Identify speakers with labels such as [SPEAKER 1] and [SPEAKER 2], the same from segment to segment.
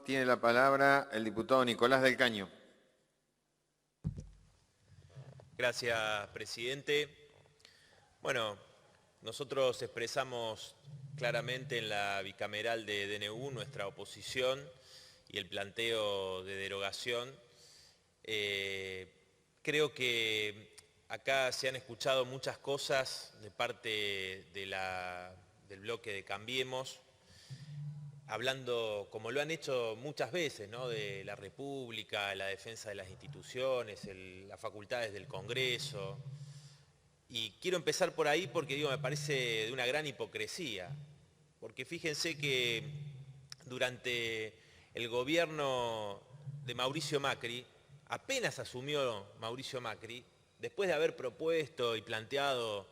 [SPEAKER 1] Tiene la palabra el diputado Nicolás del Caño.
[SPEAKER 2] Gracias, presidente. Bueno, nosotros expresamos claramente en la bicameral de DNU nuestra oposición y el planteo de derogación. Creo que acá se han escuchado muchas cosas de parte del bloque de Cambiemos, hablando, como lo han hecho muchas veces, ¿no?, de la República, la defensa de las instituciones, las facultades del Congreso. Y quiero empezar por ahí porque me parece de una gran hipocresía. Porque fíjense que durante el gobierno de Mauricio Macri, apenas asumió Mauricio Macri, después de haber propuesto y planteado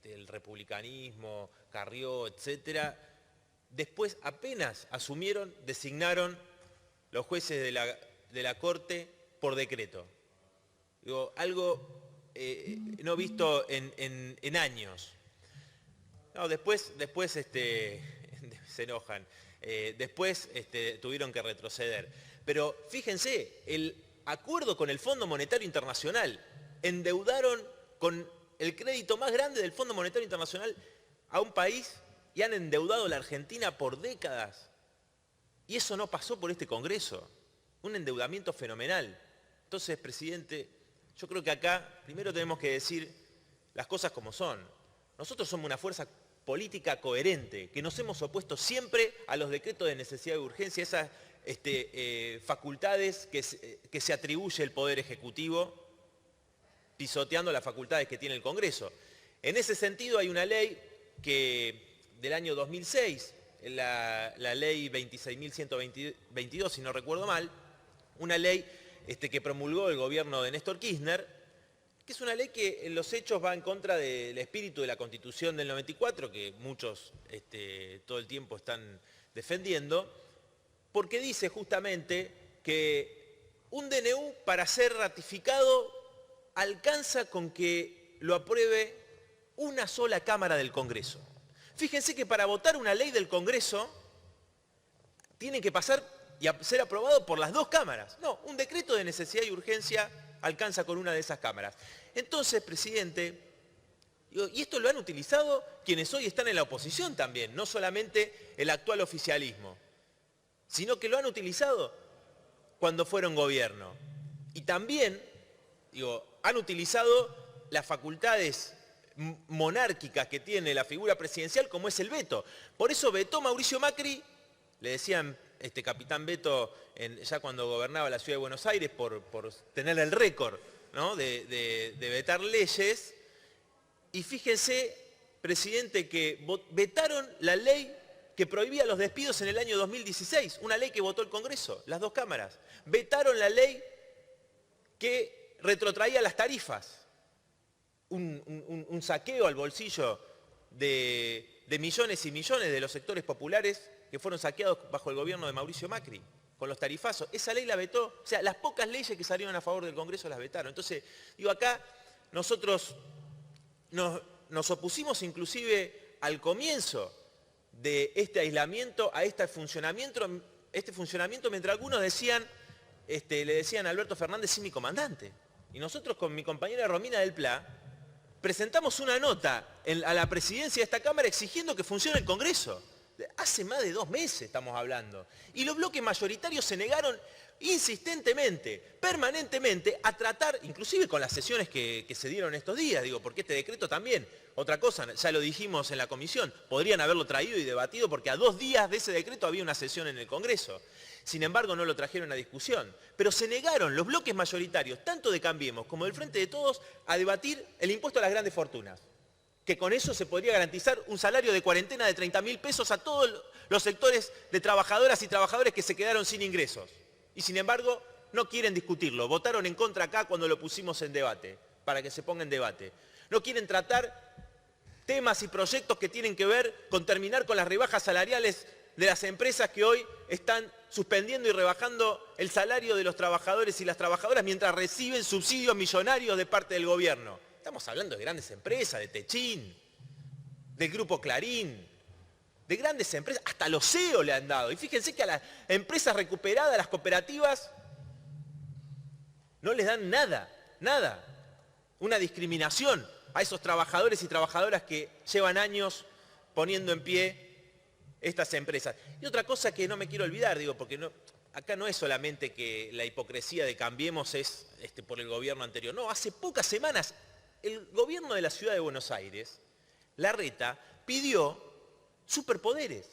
[SPEAKER 2] el republicanismo, Carrió, etcétera, después apenas asumieron, designaron los jueces de la Corte por decreto. Algo no visto en años. No, después se enojan. Después tuvieron que retroceder. Pero fíjense, el acuerdo con el Fondo Monetario Internacional, endeudaron con el crédito más grande del Fondo Monetario Internacional a un país y han endeudado a la Argentina por décadas. Y eso no pasó por este Congreso. Un endeudamiento fenomenal. Entonces, presidente, yo creo que acá primero tenemos que decir las cosas como son. Nosotros somos una fuerza política coherente, que nos hemos opuesto siempre a los decretos de necesidad y urgencia, esas facultades que se atribuye el Poder Ejecutivo, pisoteando las facultades que tiene el Congreso. En ese sentido hay una ley del año 2006, la ley 26.122, si no recuerdo mal, una ley que promulgó el gobierno de Néstor Kirchner, que es una ley que en los hechos va en contra del espíritu de la Constitución del 94, que muchos todo el tiempo están defendiendo, porque dice justamente que un DNU para ser ratificado alcanza con que lo apruebe una sola Cámara del Congreso. Fíjense que para votar una ley del Congreso tiene que pasar y ser aprobado por las dos cámaras. No, un decreto de necesidad y urgencia alcanza con una de esas cámaras. Entonces, presidente, y esto lo han utilizado quienes hoy están en la oposición también, no solamente el actual oficialismo, sino que lo han utilizado cuando fueron gobierno. Y también, han utilizado las facultades monárquicas que tiene la figura presidencial, como es el veto. Por eso vetó Mauricio Macri, le decían capitán veto ya cuando gobernaba la ciudad de Buenos Aires por tener el récord, ¿no?, de vetar leyes. Y fíjense, presidente, que vetaron la ley que prohibía los despidos en el año 2016, una ley que votó el Congreso, las dos cámaras. Vetaron la ley que retrotraía las tarifas. Un saqueo al bolsillo de millones y millones de los sectores populares que fueron saqueados bajo el gobierno de Mauricio Macri, con los tarifazos. Esa ley la vetó. O sea, las pocas leyes que salieron a favor del Congreso las vetaron. Entonces, acá nosotros nos opusimos inclusive al comienzo de este aislamiento, a este funcionamiento, mientras algunos le decían a Alberto Fernández, sí, mi comandante. Y nosotros con mi compañera Romina del Pla presentamos una nota a la presidencia de esta Cámara exigiendo que funcione el Congreso. Hace más de 2 meses estamos hablando. Y los bloques mayoritarios se negaron insistentemente, permanentemente, a tratar, inclusive con las sesiones que se dieron estos días, porque este decreto también, otra cosa, ya lo dijimos en la comisión, podrían haberlo traído y debatido porque a 2 días de ese decreto había una sesión en el Congreso. Sin embargo, no lo trajeron a discusión. Pero se negaron los bloques mayoritarios, tanto de Cambiemos como del Frente de Todos, a debatir el impuesto a las grandes fortunas. Que con eso se podría garantizar un salario de cuarentena de 30.000 pesos a todos los sectores de trabajadoras y trabajadores que se quedaron sin ingresos. Y sin embargo, no quieren discutirlo. Votaron en contra acá cuando lo pusimos en debate, para que se ponga en debate. No quieren tratar temas y proyectos que tienen que ver con terminar con las rebajas salariales de las empresas que hoy están suspendiendo y rebajando el salario de los trabajadores y las trabajadoras mientras reciben subsidios millonarios de parte del gobierno. Estamos hablando de grandes empresas, de Techín, del Grupo Clarín, de grandes empresas, hasta los CEO le han dado. Y fíjense que a las empresas recuperadas, a las cooperativas, no les dan nada, nada. Una discriminación a esos trabajadores y trabajadoras que llevan años poniendo en pie estas empresas. Y otra cosa que no me quiero olvidar, digo, porque acá no es solamente que la hipocresía de Cambiemos es por el gobierno anterior. No, hace pocas semanas el gobierno de la ciudad de Buenos Aires, Larreta, pidió superpoderes.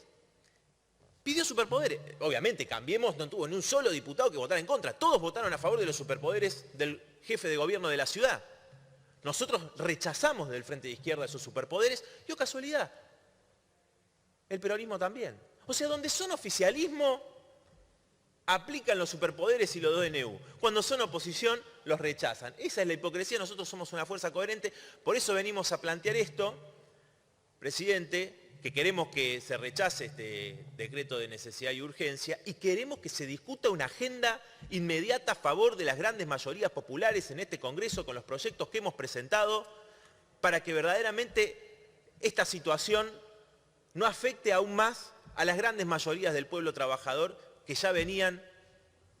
[SPEAKER 2] Pidió superpoderes. Obviamente, Cambiemos no tuvo ni un solo diputado que votara en contra. Todos votaron a favor de los superpoderes del jefe de gobierno de la ciudad. Nosotros rechazamos del Frente de Izquierda esos superpoderes y, oh casualidad, el peronismo también. O sea, donde son oficialismo, aplican los superpoderes y los DNU. Cuando son oposición, los rechazan. Esa es la hipocresía. Nosotros somos una fuerza coherente. Por eso venimos a plantear esto, presidente, que queremos que se rechace este decreto de necesidad y urgencia y queremos que se discuta una agenda inmediata a favor de las grandes mayorías populares en este Congreso con los proyectos que hemos presentado para que verdaderamente esta situación no afecte aún más a las grandes mayorías del pueblo trabajador que ya venían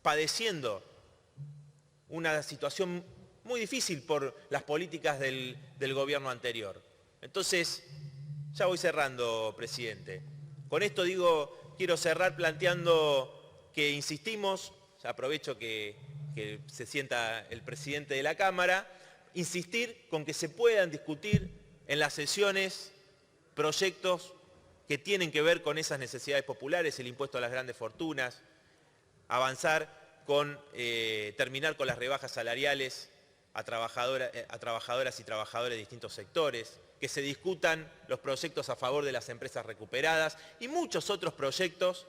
[SPEAKER 2] padeciendo una situación muy difícil por las políticas del gobierno anterior. Entonces, ya voy cerrando, presidente. Con esto quiero cerrar planteando que insistimos, ya aprovecho que se sienta el presidente de la Cámara, insistir con que se puedan discutir en las sesiones proyectos que tienen que ver con esas necesidades populares, el impuesto a las grandes fortunas, avanzar con terminar con las rebajas salariales a trabajadoras y trabajadores de distintos sectores, que se discutan los proyectos a favor de las empresas recuperadas y muchos otros proyectos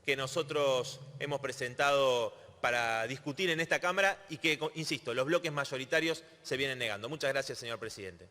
[SPEAKER 2] que nosotros hemos presentado para discutir en esta Cámara y que, insisto, los bloques mayoritarios se vienen negando. Muchas gracias, señor presidente.